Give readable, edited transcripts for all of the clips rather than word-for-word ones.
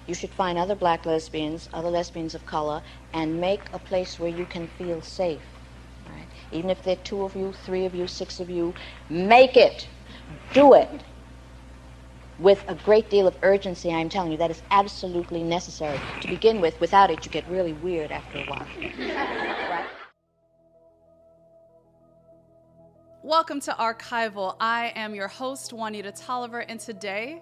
You should find other black lesbians, other lesbians of color, and make a place where you can feel safe. Right? Even if there are 2 of you, 3 of you, 6 of you, make it. Do it. With a great deal of urgency, I'm telling you, that is absolutely necessary. To begin with, without it, you get really weird after a while. Right? Welcome to Archival. I am your host, Juanita Tolliver, and today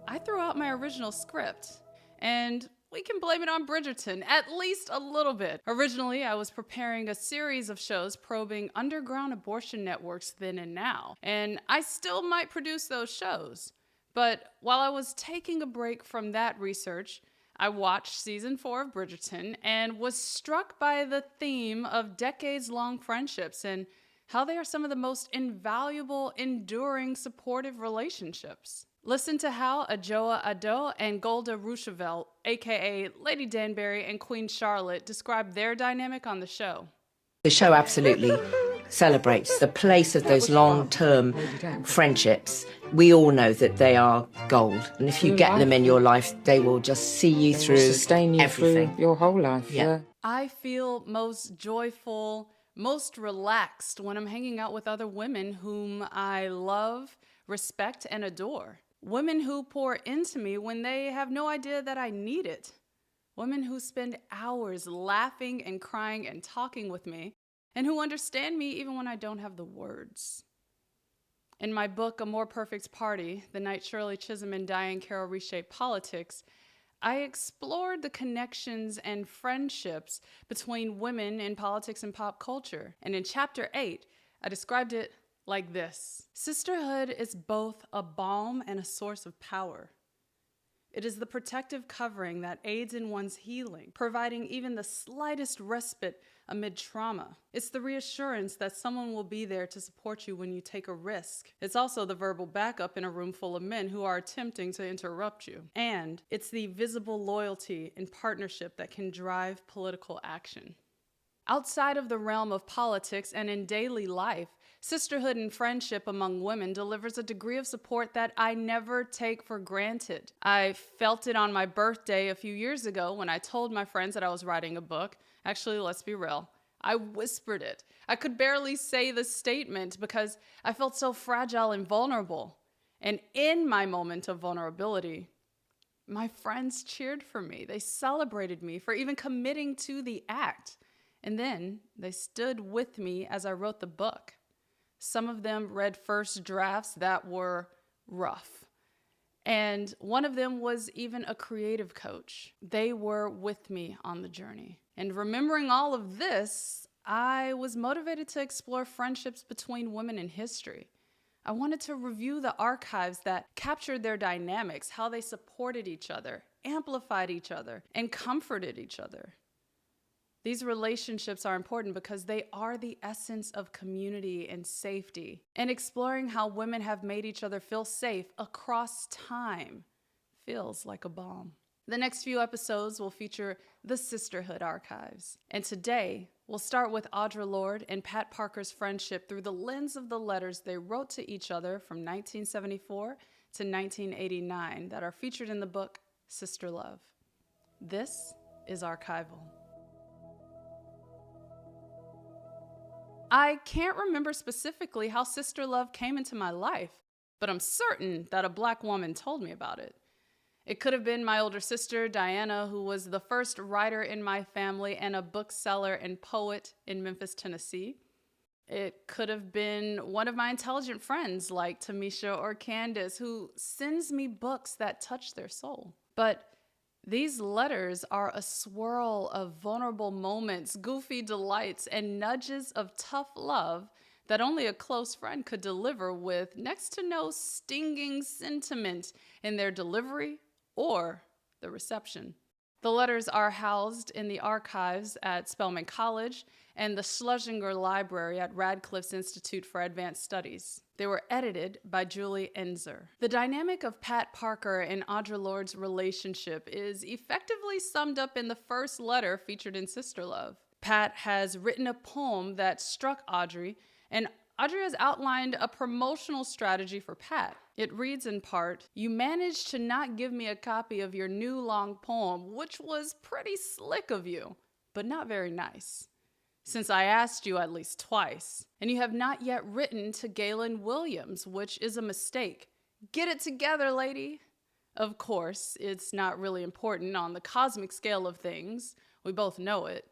I threw out my original script. And we can blame it on Bridgerton, at least a little bit. Originally, I was preparing a series of shows probing underground abortion networks then and now, and I still might produce those shows. But while I was taking a break from that research, I watched season 4 of Bridgerton and was struck by the theme of decades-long friendships and how they are some of the most invaluable, enduring, supportive relationships. Listen to how Adjoa Ado and Golda Roosevelt, aka Lady Danbury and Queen Charlotte, describe their dynamic on the show. The show absolutely celebrates the place of those long-term friendships. We all know that they are gold, and if you get them in your life, they will just see you through, sustain you everything. through your whole life. Yeah. I feel most joyful, most relaxed when I'm hanging out with other women whom I love, respect, and adore. Women who pour into me when they have no idea that I need it. Women who spend hours laughing and crying and talking with me, and who understand me even when I don't have the words. In my book, A More Perfect Party, The Night Shirley Chisholm and Diane Carroll Reshaped Politics, I explored the connections and friendships between women in politics and pop culture. And in chapter 8, I described it like this. Sisterhood is both a balm and a source of power. It is the protective covering that aids in one's healing, providing even the slightest respite amid trauma. It's the reassurance that someone will be there to support you when you take a risk. It's also the verbal backup in a room full of men who are attempting to interrupt you. And it's the visible loyalty and partnership that can drive political action. Outside of the realm of politics and in daily life, sisterhood and friendship among women delivers a degree of support that I never take for granted. I felt it on my birthday a few years ago when I told my friends that I was writing a book. Actually, let's be real, I whispered it. I could barely say the statement because I felt so fragile and vulnerable. And in my moment of vulnerability, my friends cheered for me. They celebrated me for even committing to the act. And then they stood with me as I wrote the book. Some of them read first drafts that were rough. And one of them was even a creative coach. They were with me on the journey. And remembering all of this, I was motivated to explore friendships between women in history. I wanted to review the archives that captured their dynamics, how they supported each other, amplified each other, and comforted each other. These relationships are important because they are the essence of community and safety. And exploring how women have made each other feel safe across time feels like a balm. The next few episodes will feature the Sisterhood archives. And today, we'll start with Audre Lorde and Pat Parker's friendship through the lens of the letters they wrote to each other from 1974 to 1989 that are featured in the book Sister Love. This is Archival. I can't remember specifically how sister love came into my life, but I'm certain that a Black woman told me about it. It could have been my older sister, Diana, who was the first writer in my family and a bookseller and poet in Memphis, Tennessee. It could have been one of my intelligent friends like Tamisha or Candace, who sends me books that touch their soul. But these letters are a swirl of vulnerable moments, goofy delights, and nudges of tough love that only a close friend could deliver with next to no stinging sentiment in their delivery or the reception. The letters are housed in the archives at Spelman College and the Schlesinger Library at Radcliffe's Institute for Advanced Studies. They were edited by Julie Enzer. The dynamic of Pat Parker and Audre Lorde's relationship is effectively summed up in the first letter featured in Sister Love. Pat has written a poem that struck Audre, and Audre has outlined a promotional strategy for Pat. It reads in part, "You managed to not give me a copy of your new long poem, which was pretty slick of you, but not very nice, since I asked you at least twice, and you have not yet written to Galen Williams, which is a mistake. Get it together, lady." Of course, it's not really important on the cosmic scale of things. We both know it.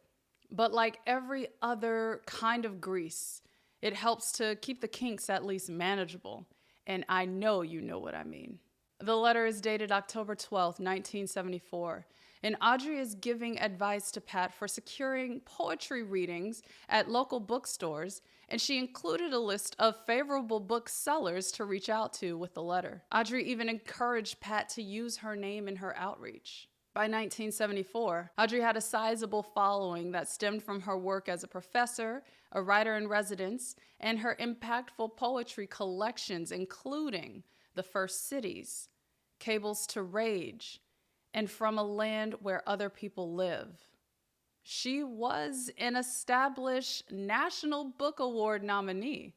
But like every other kind of grease, it helps to keep the kinks at least manageable. And I know you know what I mean. The letter is dated October 12th, 1974, and Audre is giving advice to Pat for securing poetry readings at local bookstores, and she included a list of favorable booksellers to reach out to with the letter. Audre even encouraged Pat to use her name in her outreach. By 1974, Audre had a sizable following that stemmed from her work as a professor, a writer-in-residence, and her impactful poetry collections, including The First Cities, Cables to Rage, and From a Land Where Other People Live. She was an established National Book Award nominee,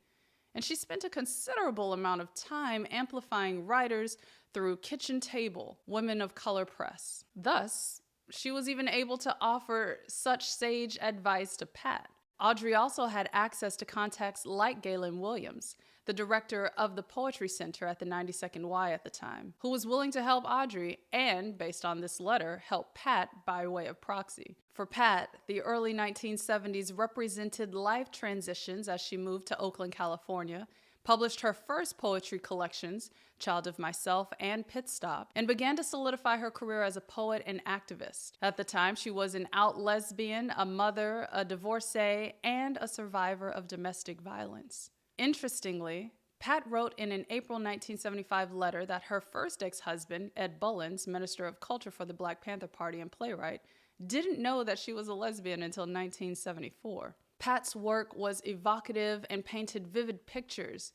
and she spent a considerable amount of time amplifying writers through Kitchen Table, Women of Color Press. Thus, she was even able to offer such sage advice to Pat. Audre also had access to contacts like Galen Williams, the director of the Poetry Center at the 92nd Y at the time, who was willing to help Audre and, based on this letter, help Pat by way of proxy. For Pat, the early 1970s represented life transitions as she moved to Oakland, California, published her first poetry collections, Child of Myself and Pit Stop, and began to solidify her career as a poet and activist. At the time, she was an out lesbian, a mother, a divorcee, and a survivor of domestic violence. Interestingly, Pat wrote in an April 1975 letter that her first ex-husband, Ed Bullins, Minister of Culture for the Black Panther Party and playwright, didn't know that she was a lesbian until 1974. Pat's work was evocative and painted vivid pictures,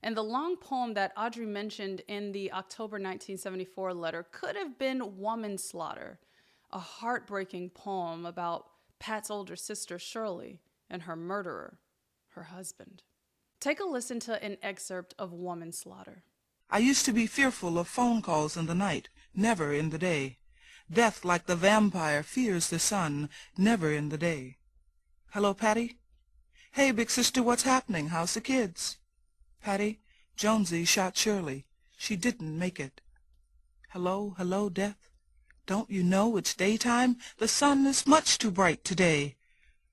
and the long poem that Audre mentioned in the October 1974 letter could have been Woman Slaughter, a heartbreaking poem about Pat's older sister Shirley and her murderer, her husband. Take a listen to an excerpt of Woman Slaughter. I used to be fearful of phone calls in the night, never in the day. Death, like the vampire, fears the sun, never in the day. Hello, Patty? Hey, big sister, what's happening? How's the kids? Patty, Jonesy shot Shirley. She didn't make it. Hello, hello, Death? Don't you know it's daytime? The sun is much too bright today.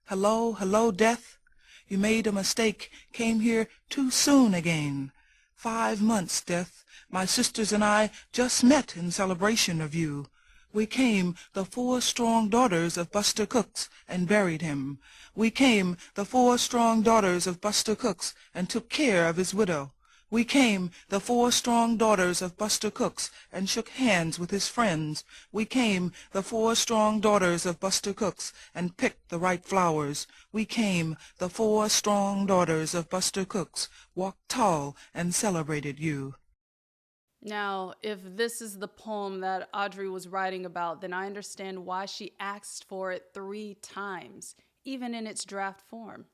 Hello, hello, Death? You made a mistake, came here too soon again. 5 months, Death. My sisters and I just met in celebration of you. We came, the 4 strong daughters of Buster Cooks, and buried him. We came, the 4 strong daughters of Buster Cooks, and took care of his widow. We came, the 4 strong daughters of Buster Cooks, and shook hands with his friends. We came, the 4 strong daughters of Buster Cooks, and picked the right flowers. We came, the 4 strong daughters of Buster Cooks, walked tall and celebrated you. Now, if this is the poem that Audre was writing about, then I understand why she asked for it 3 times, even in its draft form.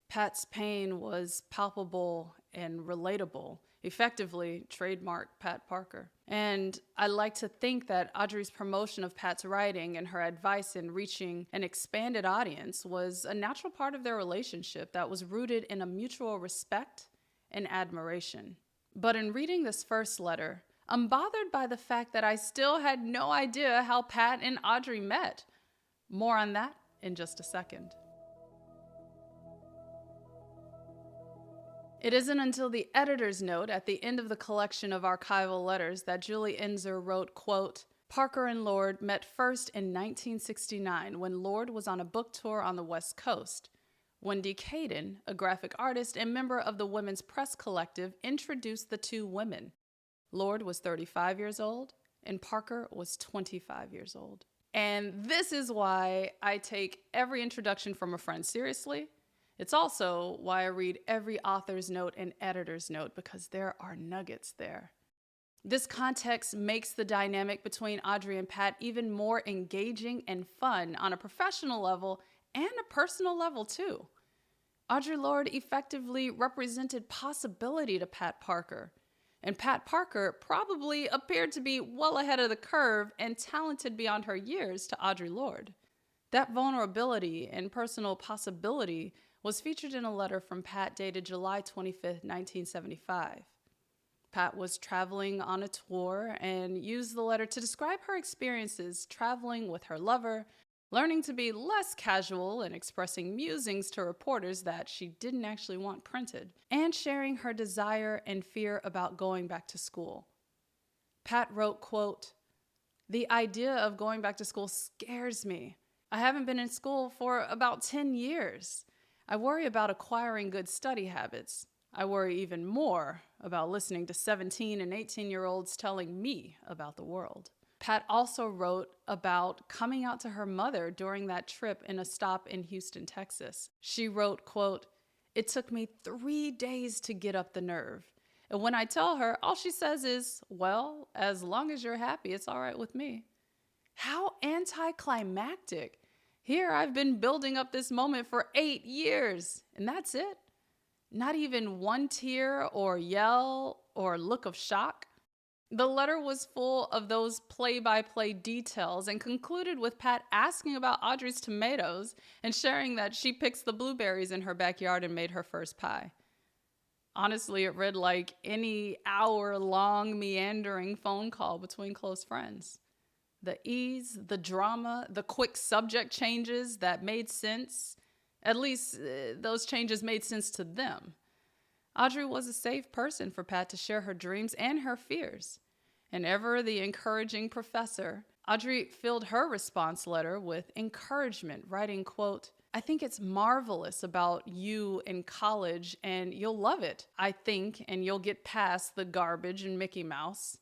Pat's pain was palpable and relatable, effectively trademark Pat Parker. And I like to think that Audre's promotion of Pat's writing and her advice in reaching an expanded audience was a natural part of their relationship that was rooted in a mutual respect and admiration. But in reading this first letter, I'm bothered by the fact that I still had no idea how Pat and Audre met. More on that in just a second. It isn't until the editor's note at the end of the collection of archival letters that Julie Enzer wrote, quote, "Parker and Lorde met first in 1969 when Lorde was on a book tour on the West Coast. Wendy Caden, a graphic artist and member of the Women's Press Collective, introduced the 2 women. Lorde was 35 years old and Parker was 25 years old. And this is why I take every introduction from a friend seriously. It's also why I read every author's note and editor's note, because there are nuggets there. This context makes the dynamic between Audre and Pat even more engaging and fun on a professional level and a personal level too. Audre Lorde effectively represented possibility to Pat Parker. And Pat Parker probably appeared to be well ahead of the curve and talented beyond her years to Audre Lorde. That vulnerability and personal possibility was featured in a letter from Pat dated July 25th, 1975. Pat was traveling on a tour and used the letter to describe her experiences traveling with her lover, learning to be less casual and expressing musings to reporters that she didn't actually want printed, and sharing her desire and fear about going back to school. Pat wrote, quote, "The idea of going back to school scares me. I haven't been in school for about 10 years. I worry about acquiring good study habits. I worry even more about listening to 17 and 18-year-olds telling me about the world." Pat also wrote about coming out to her mother during that trip in a stop in Houston, Texas. She wrote, quote, "It took me 3 days to get up the nerve. And when I tell her, all she says is, 'Well, as long as you're happy, it's all right with me.'" How anticlimactic. Here I've been building up this moment for 8 years, and that's it. Not even one tear or yell or look of shock. The letter was full of those play-by-play details and concluded with Pat asking about Audre's tomatoes and sharing that she picks the blueberries in her backyard and made her first pie. Honestly, it read like any hour-long meandering phone call between close friends. The ease, the drama, the quick subject changes that made sense. At least those changes made sense to them. Audre was a safe person for Pat to share her dreams and her fears. And ever the encouraging professor, Audre filled her response letter with encouragement, writing, quote, "I think it's marvelous about you in college, and you'll love it, I think, and you'll get past the garbage and Mickey Mouse.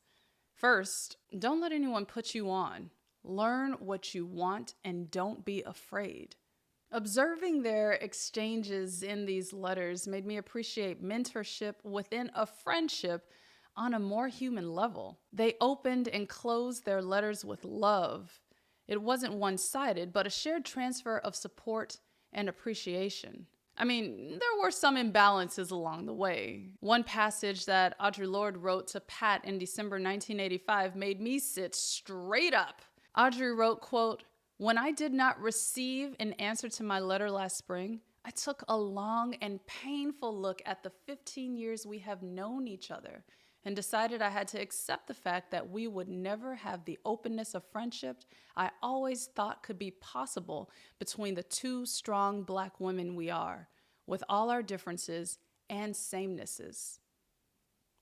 First, don't let anyone put you on. Learn what you want and don't be afraid." Observing their exchanges in these letters made me appreciate mentorship within a friendship on a more human level. They opened and closed their letters with love. It wasn't one-sided, but a shared transfer of support and appreciation. I mean, there were some imbalances along the way. One passage that Audre Lorde wrote to Pat in December 1985 made me sit straight up. Audre wrote, quote, "When I did not receive an answer to my letter last spring, I took a long and painful look at the 15 years we have known each other and decided I had to accept the fact that we would never have the openness of friendship I always thought could be possible between the two strong Black women we are, with all our differences and samenesses.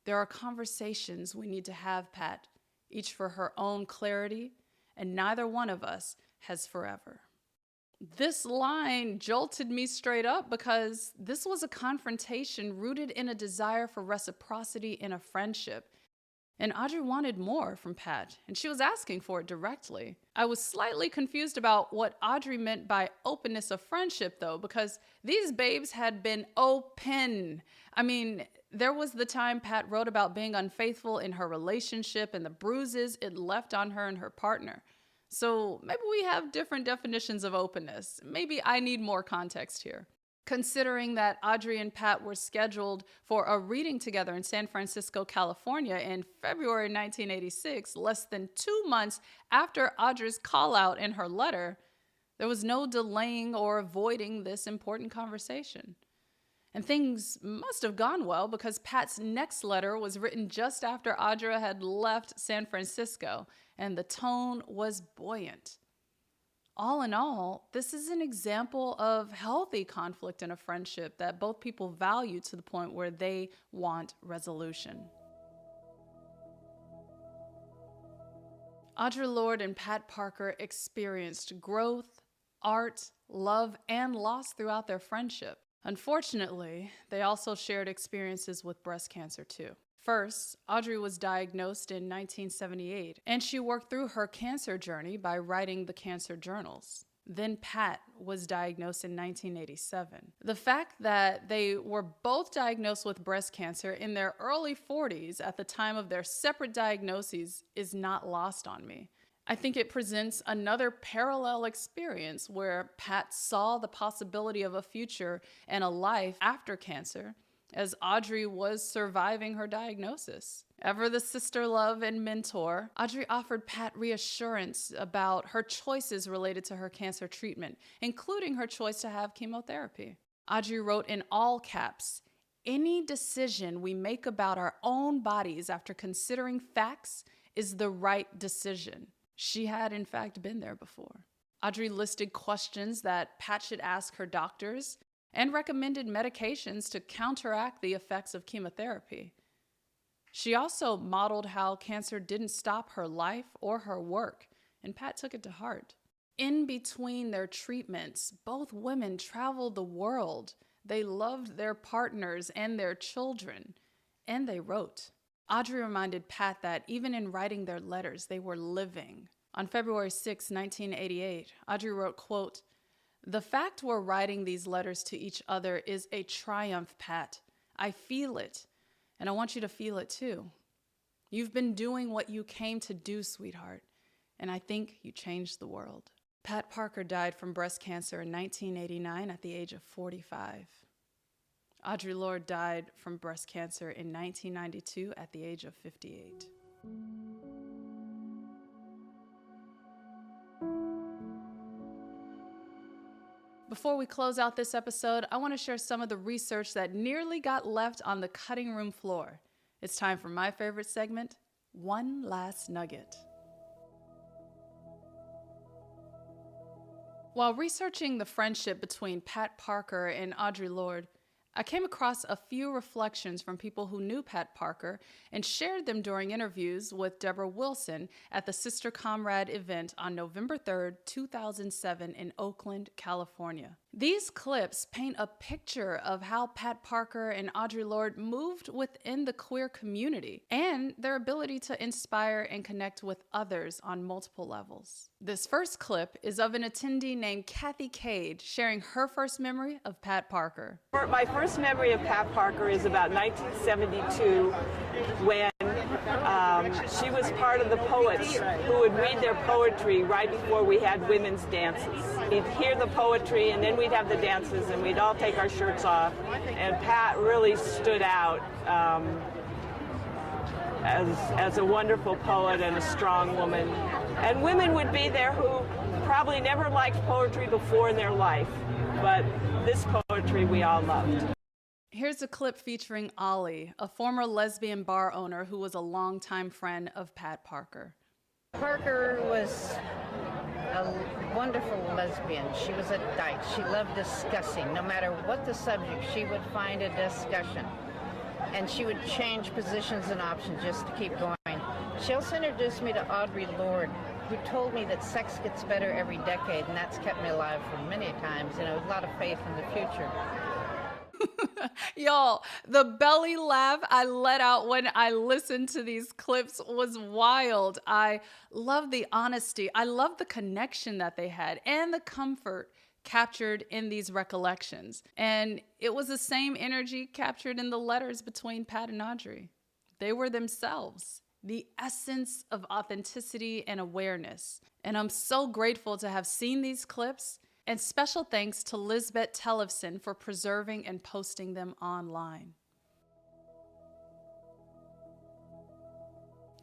There are conversations we need to have, Pat, each for her own clarity, and neither one of us has forever." This line jolted me straight up because this was a confrontation rooted in a desire for reciprocity in a friendship. And Audre wanted more from Pat, and she was asking for it directly. I was slightly confused about what Audre meant by openness of friendship, though, because these babes had been open. I mean, there was the time Pat wrote about being unfaithful in her relationship and the bruises it left on her and her partner. So maybe we have different definitions of openness. Maybe I need more context here. Considering that Audre and Pat were scheduled for a reading together in San Francisco, California in February 1986, less than 2 months after Audre's call out in her letter, there was no delaying or avoiding this important conversation. And things must have gone well because Pat's next letter was written just after Audre had left San Francisco, and the tone was buoyant. All in all, this is an example of healthy conflict in a friendship that both people value to the point where they want resolution. Audre Lorde and Pat Parker experienced growth, art, love, and loss throughout their friendship. Unfortunately, they also shared experiences with breast cancer too. First, Audre was diagnosed in 1978, and she worked through her cancer journey by writing the cancer journals. Then Pat was diagnosed in 1987. The fact that they were both diagnosed with breast cancer in their early 40s at the time of their separate diagnoses is not lost on me. I think it presents another parallel experience where Pat saw the possibility of a future and a life after cancer, as Audre was surviving her diagnosis. Ever the sister love and mentor, Audre offered Pat reassurance about her choices related to her cancer treatment, including her choice to have chemotherapy. Audre wrote in all caps, "Any decision we make about our own bodies after considering facts is the right decision." She had, in fact, been there before. Audre listed questions that Pat should ask her doctors and recommended medications to counteract the effects of chemotherapy. She also modeled how cancer didn't stop her life or her work, and Pat took it to heart. In between their treatments, both women traveled the world. They loved their partners and their children, and they wrote. Audre reminded Pat that even in writing their letters, they were living. On February 6, 1988, Audre wrote, quote, "The fact we're writing these letters to each other is a triumph, Pat. I feel it, and I want you to feel it too. You've been doing what you came to do, sweetheart, and I think you changed the world." Pat Parker died from breast cancer in 1989 at the age of 45. Audre Lorde died from breast cancer in 1992 at the age of 58. Before we close out this episode, I want to share some of the research that nearly got left on the cutting room floor. It's time for my favorite segment, One Last Nugget. While researching the friendship between Pat Parker and Audre Lorde, I came across a few reflections from people who knew Pat Parker and shared them during interviews with Deborah Wilson at the Sister Comrade event on November 3rd, 2007 in Oakland, California. These clips paint a picture of how Pat Parker and Audre Lorde moved within the queer community and their ability to inspire and connect with others on multiple levels. This first clip is of an attendee named Kathy Cade sharing her first memory of Pat Parker. My first memory of Pat Parker is about 1972 when she was part of the poets who would read their poetry right before we had women's dances. We'd hear the poetry and then we'd have the dances and we'd all take our shirts off. And Pat really stood out as a wonderful poet and a strong woman. And women would be there who probably never liked poetry before in their life, but this poetry we all loved. Here's a clip featuring Ollie, a former lesbian bar owner who was a longtime friend of Pat Parker. Parker was a wonderful lesbian. She was a dyke. She loved discussing. No matter what the subject, she would find a discussion. And she would change positions and options just to keep going. She also introduced me to Audre Lorde, who told me that sex gets better every decade, and that's kept me alive for many times, with a lot of faith in the future. Y'all, the belly laugh I let out when I listened to these clips was wild. I love the honesty. I love the connection that they had and the comfort captured in these recollections. And it was the same energy captured in the letters between Pat and Audre. They were themselves, the essence of authenticity and awareness. And I'm so grateful to have seen these clips. And special thanks to Lisbeth Tellefson for preserving and posting them online.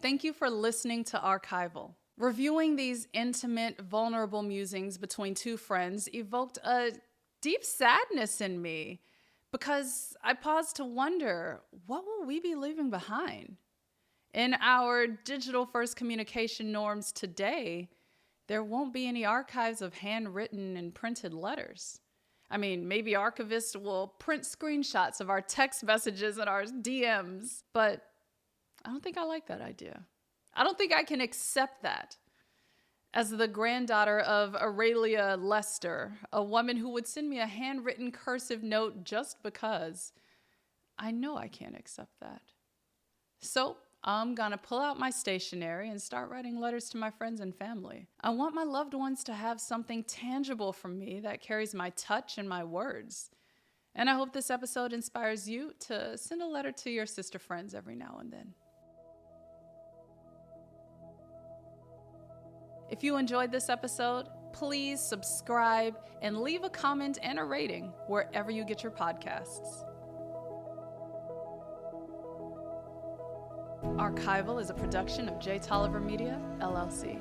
Thank you for listening to Archival. Reviewing these intimate, vulnerable musings between two friends evoked a deep sadness in me because I paused to wonder, what will we be leaving behind? In our digital-first communication norms today, there won't be any archives of handwritten and printed letters. I mean, maybe archivists will print screenshots of our text messages and our DMs, but I don't think I like that idea. I don't think I can accept that. As the granddaughter of Aurelia Lester, a woman who would send me a handwritten cursive note just because, I know I can't accept that. So I'm gonna pull out my stationery and start writing letters to my friends and family. I want my loved ones to have something tangible from me that carries my touch and my words. And I hope this episode inspires you to send a letter to your sister friends every now and then. If you enjoyed this episode, please subscribe and leave a comment and a rating wherever you get your podcasts. Archival is a production of J. Tolliver Media, LLC.